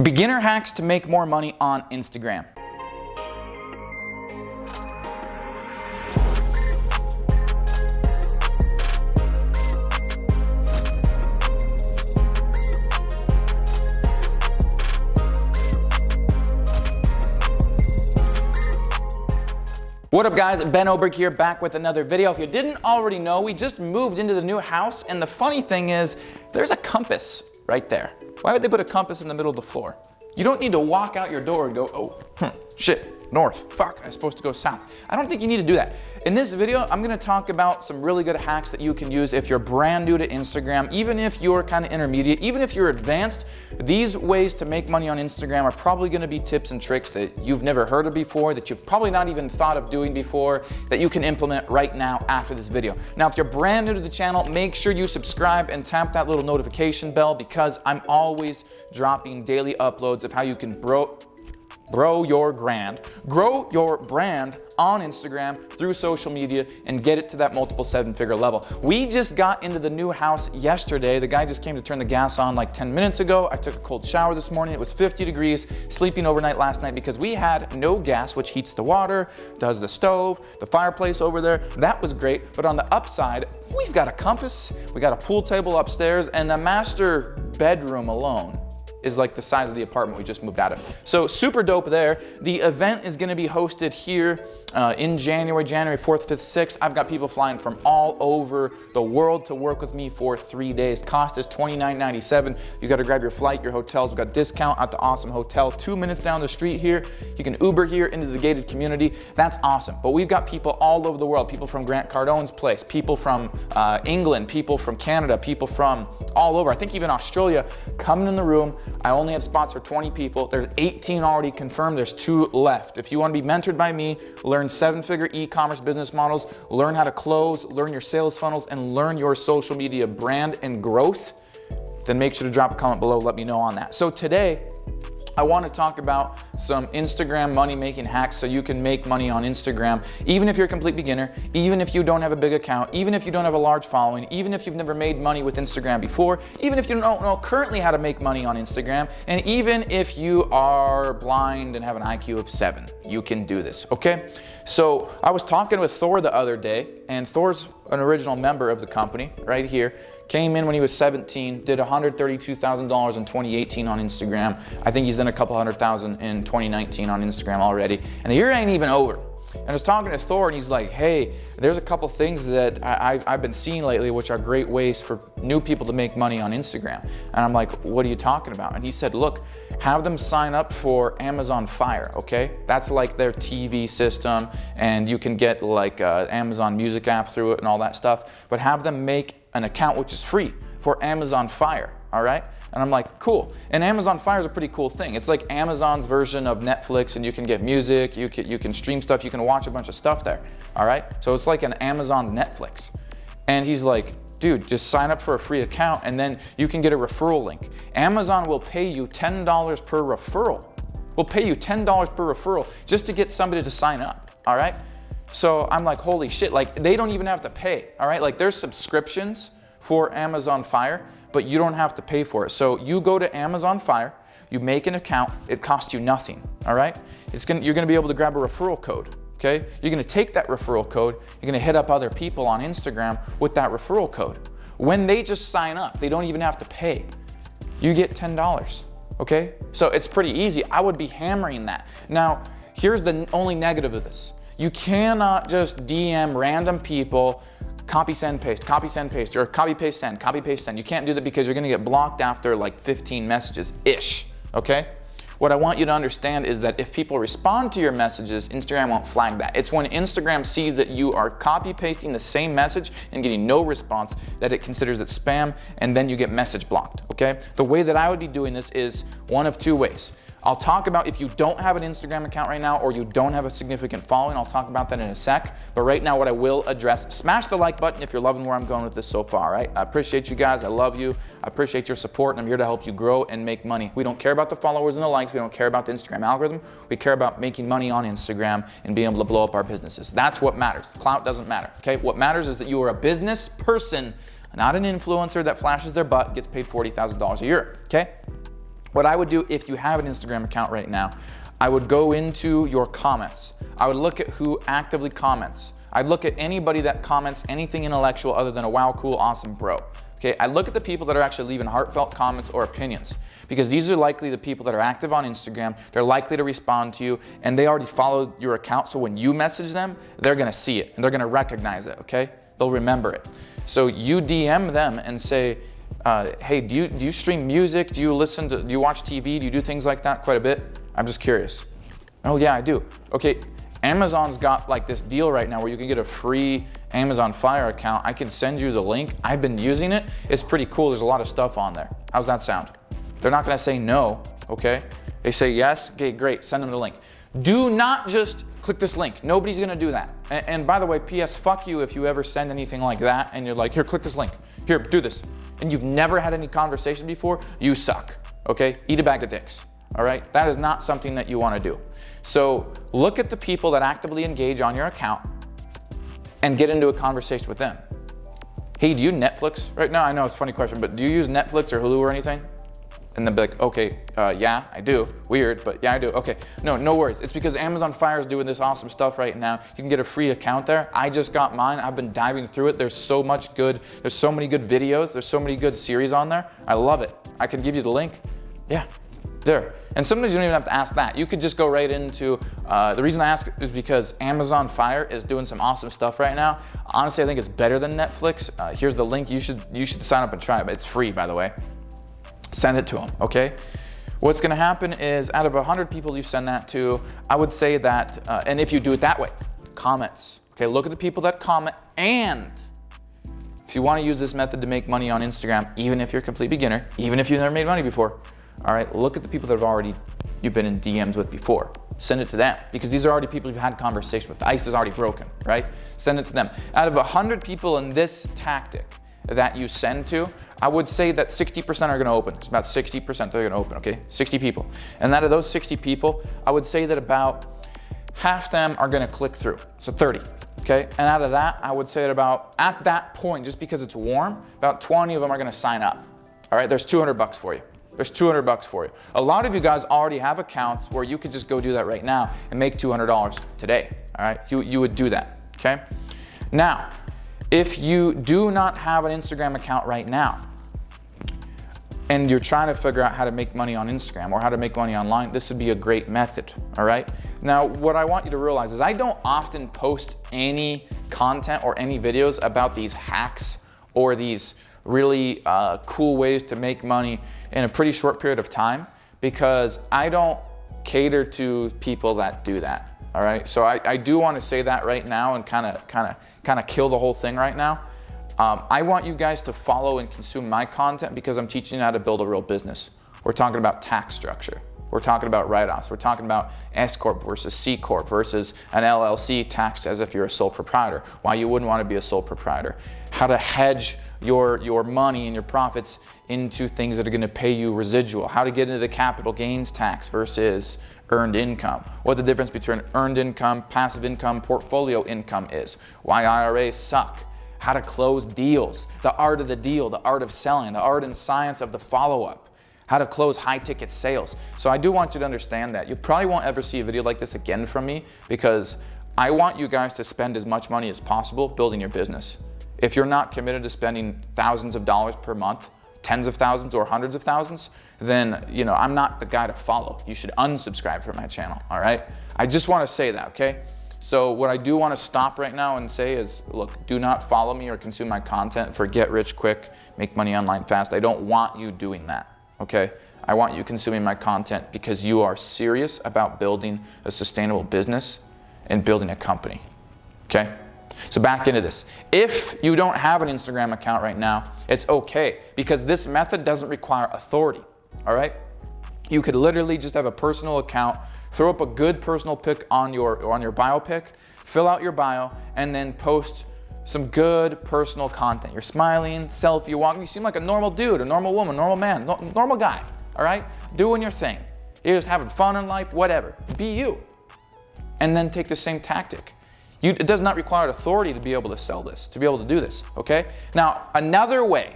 Beginner hacks to make more money on Instagram. What up guys, Ben Oberg here, back with another video. If you didn't already know, we just moved into the new house, and the funny thing is, there's a compass right there. Why would they put a compass in the middle of the floor? You don't need to walk out your door and go, oh, shit, north, fuck, I'm supposed to go south. I don't think you need to do that. In this video, I'm gonna talk about some really good hacks that you can use if you're brand new to Instagram, even if you're kind of intermediate, even if you're advanced. These ways to make money on Instagram are probably gonna be tips and tricks that you've never heard of before, that you've probably not even thought of doing before, that you can implement right now after this video. Now, if you're brand new to the channel, make sure you subscribe and tap that little notification bell, because I'm always dropping daily uploads of how you can grow your brand on Instagram through social media and get it to that multiple seven-figure level. We just got into the new house yesterday. The guy just came to turn the gas on like 10 minutes ago. I took a cold shower this morning. It was 50 degrees, sleeping overnight last night because we had no gas, which heats the water, does the stove, the fireplace over there. That was great. But on the upside, we've got a compass, we got a pool table upstairs, and the master bedroom alone is like the size of the apartment we just moved out of. So super dope there. The event is gonna be hosted here in January 4th, 5th, 6th. I've got people flying from all over the world to work with me for 3 days. Cost is $29.97. You gotta grab your flight, your hotels. We've got discount at the awesome hotel 2 minutes down the street here. You can Uber here into the gated community. That's awesome. But we've got people all over the world, people from Grant Cardone's place, people from England, people from Canada, people from all over. I think even Australia coming in the room. I only have spots for 20 people. There's 18 already confirmed. There's 2 left. If you want to be mentored by me, learn 7-figure e-commerce business models, learn how to close, learn your sales funnels, and learn your social media brand and growth, then make sure to drop a comment below. Let me know on that. So today, I want to talk about some Instagram money-making hacks so you can make money on Instagram, even if you're a complete beginner, even if you don't have a big account, even if you don't have a large following, even if you've never made money with Instagram before, even if you don't know currently how to make money on Instagram, and even if you are blind and have an IQ of 7, you can do this, okay? So I was talking with Thor the other day, and Thor's an original member of the company right here. Came in when he was 17, did $132,000 in 2018 on Instagram. I think he's done a couple $100,000 in 2019 on Instagram already. And the year ain't even over. And I was talking to Thor, and he's like, hey, there's a couple things that I've been seeing lately which are great ways for new people to make money on Instagram. And I'm like, what are you talking about? And he said, look, have them sign up for Amazon Fire, okay? That's like their TV system, and you can get like Amazon Music app through it and all that stuff. But have them make an account which is free for Amazon Fire, all right? And I'm like, cool. And Amazon Fire is a pretty cool thing. It's like Amazon's version of Netflix, and you can get music, you can stream stuff, you can watch a bunch of stuff there, all right? So it's like an Amazon's Netflix. And he's like, dude, just sign up for a free account, and then you can get a referral link. Amazon will pay you $10 per referral. Will pay you $10 per referral just to get somebody to sign up, all right? So I'm like, holy shit, like they don't even have to pay, all right? Like there's subscriptions for Amazon Fire, but you don't have to pay for it. So you go to Amazon Fire, you make an account, it costs you nothing, all right? You're gonna be able to grab a referral code, okay? You're gonna take that referral code, you're gonna hit up other people on Instagram with that referral code. When they just sign up, they don't even have to pay. You get $10, okay? So it's pretty easy. I would be hammering that. Now, here's the only negative of this. You cannot just DM random people, copy, send, paste, or copy, paste, send. You can't do that because you're gonna get blocked after like 15 messages-ish, okay? What I want you to understand is that if people respond to your messages, Instagram won't flag that. It's when Instagram sees that you are copy pasting the same message and getting no response that it considers it spam, and then you get message blocked, okay? The way that I would be doing this is one of 2 ways. I'll talk about if you don't have an Instagram account right now or you don't have a significant following, I'll talk about that in a sec. But right now what I will address, smash the like button if you're loving where I'm going with this so far, right? I appreciate you guys, I love you, I appreciate your support, and I'm here to help you grow and make money. We don't care about the followers and the likes, we don't care about the Instagram algorithm, we care about making money on Instagram and being able to blow up our businesses. That's what matters. Clout doesn't matter, okay? What matters is that you are a business person, not an influencer that flashes their butt, gets paid $40,000 a year, okay? What I would do if you have an Instagram account right now, I would go into your comments. I would look at who actively comments. I'd look at anybody that comments anything intellectual other than a wow, cool, awesome, bro. Okay, I look at the people that are actually leaving heartfelt comments or opinions, because these are likely the people that are active on Instagram. They're likely to respond to you, and they already followed your account. So when you message them, they're gonna see it and they're gonna recognize it. Okay, they'll remember it. So you DM them and say, hey, do you stream music? Do you watch TV? Do you do things like that quite a bit? I'm just curious. Oh yeah, I do. Okay. Amazon's got like this deal right now where you can get a free Amazon Fire account. I can send you the link. I've been using it. It's pretty cool. There's a lot of stuff on there. How's that sound? They're not gonna say no, okay? They say yes, okay, great, send them the link. Do not just click this link. Nobody's gonna do that. And by the way, PS, fuck you if you ever send anything like that and you're like, here, click this link. Here, do this. And you've never had any conversation before, you suck, okay? Eat a bag of dicks. All right, that is not something that you want to do. So look at the people that actively engage on your account and get into a conversation with them. Hey, do you Netflix right now? I know it's a funny question, but do you use Netflix or Hulu or anything? And they'll be like, okay, yeah, I do. Weird, but yeah, I do. Okay, no worries. It's because Amazon Fire is doing this awesome stuff right now. You can get a free account there. I just got mine. I've been diving through it. There's so many good videos. There's so many good series on there. I love it. I can give you the link. Yeah. There. And sometimes you don't even have to ask that. You could just go right into, the reason I ask is because Amazon Fire is doing some awesome stuff right now. Honestly, I think it's better than Netflix. Here's the link. You should sign up and try it, but it's free, by the way. Send it to them, okay? What's gonna happen is out of 100 people you send that to, I would say that, and if you do it that way, comments, okay? Look at the people that comment, and if you wanna use this method to make money on Instagram, even if you're a complete beginner, even if you've never made money before, all right, look at the people that you've been in DMs with before. Send it to them, because these are already people you've had conversation with. The ice is already broken, right? Send it to them. Out of 100 people in this tactic that you send to, I would say that 60% are gonna open. It's about 60% that are gonna open, okay? 60 people. And out of those 60 people, I would say that about half them are gonna click through, so 30. Okay, and out of that, I would say that at that point, just because it's warm, about 20 of them are gonna sign up. All right, there's $200 for you. There's $200 for you. A lot of you guys already have accounts where you could just go do that right now and make $200 today, all right? You would do that, okay? Now, if you do not have an Instagram account right now, and you're trying to figure out how to make money on Instagram or how to make money online, this would be a great method, all right? Now, what I want you to realize is I don't often post any content or any videos about these hacks or these really cool ways to make money in a pretty short period of time, because I don't cater to people that do that, all right? So I do want to say that right now and kind of kill the whole thing right now. I want you guys to follow and consume my content because I'm teaching you how to build a real business. We're talking about tax structure. We're talking about write-offs. We're talking about S Corp versus C Corp versus an LLC taxed as if you're a sole proprietor. Why you wouldn't want to be a sole proprietor. How to hedge your money and your profits into things that are going to pay you residual. How to get into the capital gains tax versus earned income. What the difference between earned income, passive income, portfolio income is. Why IRAs suck. How to close deals. The art of the deal, the art of selling, the art and science of the follow-up. How to close high-ticket sales. So I do want you to understand that. You probably won't ever see a video like this again from me, because I want you guys to spend as much money as possible building your business. If you're not committed to spending thousands of dollars per month, tens of thousands or hundreds of thousands, then I'm not the guy to follow. You should unsubscribe from my channel, all right? I just want to say that, okay? So what I do want to stop right now and say is, look, do not follow me or consume my content for get rich quick, make money online fast. I don't want you doing that. Okay, I want you consuming my content because you are serious about building a sustainable business and building a company, okay? So back into this. If you don't have an Instagram account right now, it's okay, because this method doesn't require authority, all right? You could literally just have a personal account, throw up a good personal pic on your bio pic, fill out your bio, and then post some good personal content. You're smiling, selfie, you're walking, you seem like a normal dude, a normal woman, normal man, normal guy, all right? Doing your thing. You're just having fun in life, whatever. Be you. And then take the same tactic. It does not require authority to be able to sell this, to be able to do this, okay? Now, another way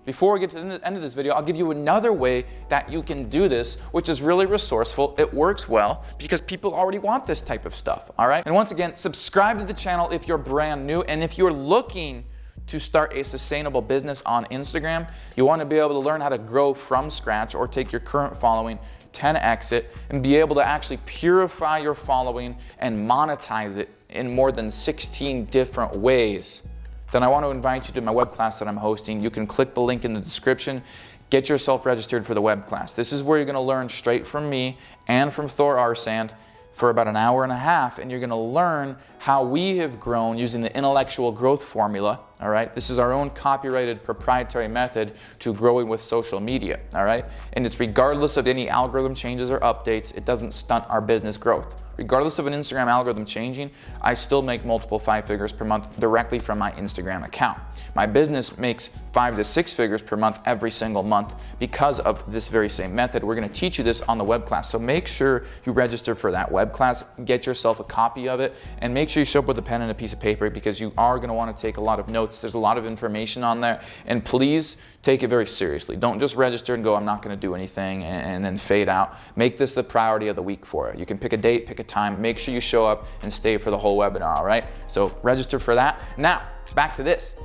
before we get to the end of this video, I'll give you another way that you can do this, which is really resourceful. It works well because people already want this type of stuff, all right? And once again, subscribe to the channel if you're brand new, and if you're looking to start a sustainable business on Instagram, you want to be able to learn how to grow from scratch or take your current following, 10x it, and be able to actually purify your following and monetize it in more than 16 different ways, then I want to invite you to my web class that I'm hosting. You can click the link in the description. Get yourself registered for the web class. This is where you're going to learn straight from me and from Thor Arsand for about an hour and a half, and you're going to learn how we have grown using the intellectual growth formula, all right? This is our own copyrighted proprietary method to growing with social media, all right? And it's regardless of any algorithm changes or updates, it doesn't stunt our business growth. Regardless of an Instagram algorithm changing, I still make multiple 5 figures per month directly from my Instagram account. My business makes 5 to 6 figures per month every single month because of this very same method. We're going to teach you this on the web class. So make sure you register for that web class, get yourself a copy of it, and make sure you show up with a pen and a piece of paper because you are going to want to take a lot of notes. There's a lot of information on there, and please take it very seriously. Don't just register and go, I'm not going to do anything, and then fade out. Make this the priority of the week for it. You can pick a date, pick a time, make sure you show up and stay for the whole webinar, all right? So register for that. Now, back to this.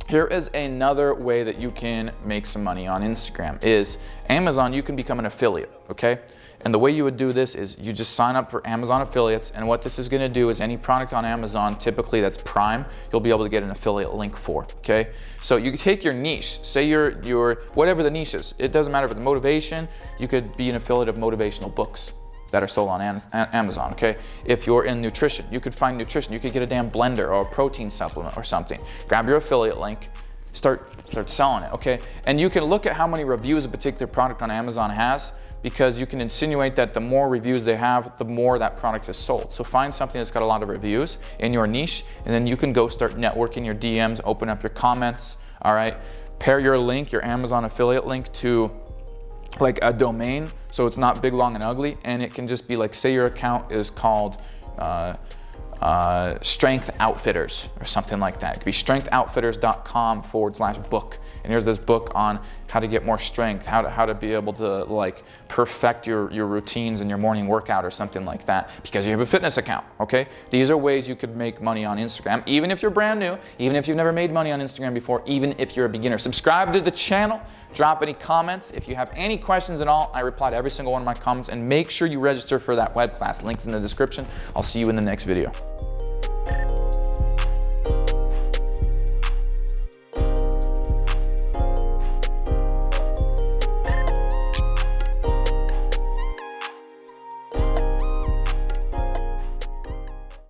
Here is another way that you can make some money on Instagram is Amazon. You can become an affiliate, okay? And the way you would do this is you just sign up for Amazon affiliates, and what this is going to do is any product on Amazon, typically that's Prime, you'll be able to get an affiliate link for, okay? So you take your niche, say your whatever the niche is. It doesn't matter if it's motivation, you could be an affiliate of motivational books that are sold on Amazon, okay? If you're in nutrition, you could find nutrition. You could get a damn blender or a protein supplement or something. Grab your affiliate link, start selling it, okay? And you can look at how many reviews a particular product on Amazon has, because you can insinuate that the more reviews they have, the more that product is sold. So find something that's got a lot of reviews in your niche, and then you can go start networking your DMs, open up your comments, all right? Pair your link, your Amazon affiliate link, to like a domain, so it's not big, long, and ugly, and it can just be like, say your account is called Strength Outfitters or something like that. It could be strengthoutfitters.com/book, and here's this book on how to get more strength, how to be able to like perfect your routines and your morning workout or something like that, because you have a fitness account, okay? These are ways you could make money on Instagram, even if you're brand new, even if you've never made money on Instagram before, even if you're a beginner. Subscribe to the channel, drop any comments. If you have any questions at all, I reply to every single one of my comments, and make sure you register for that web class. Links in the description. I'll see you in the next video.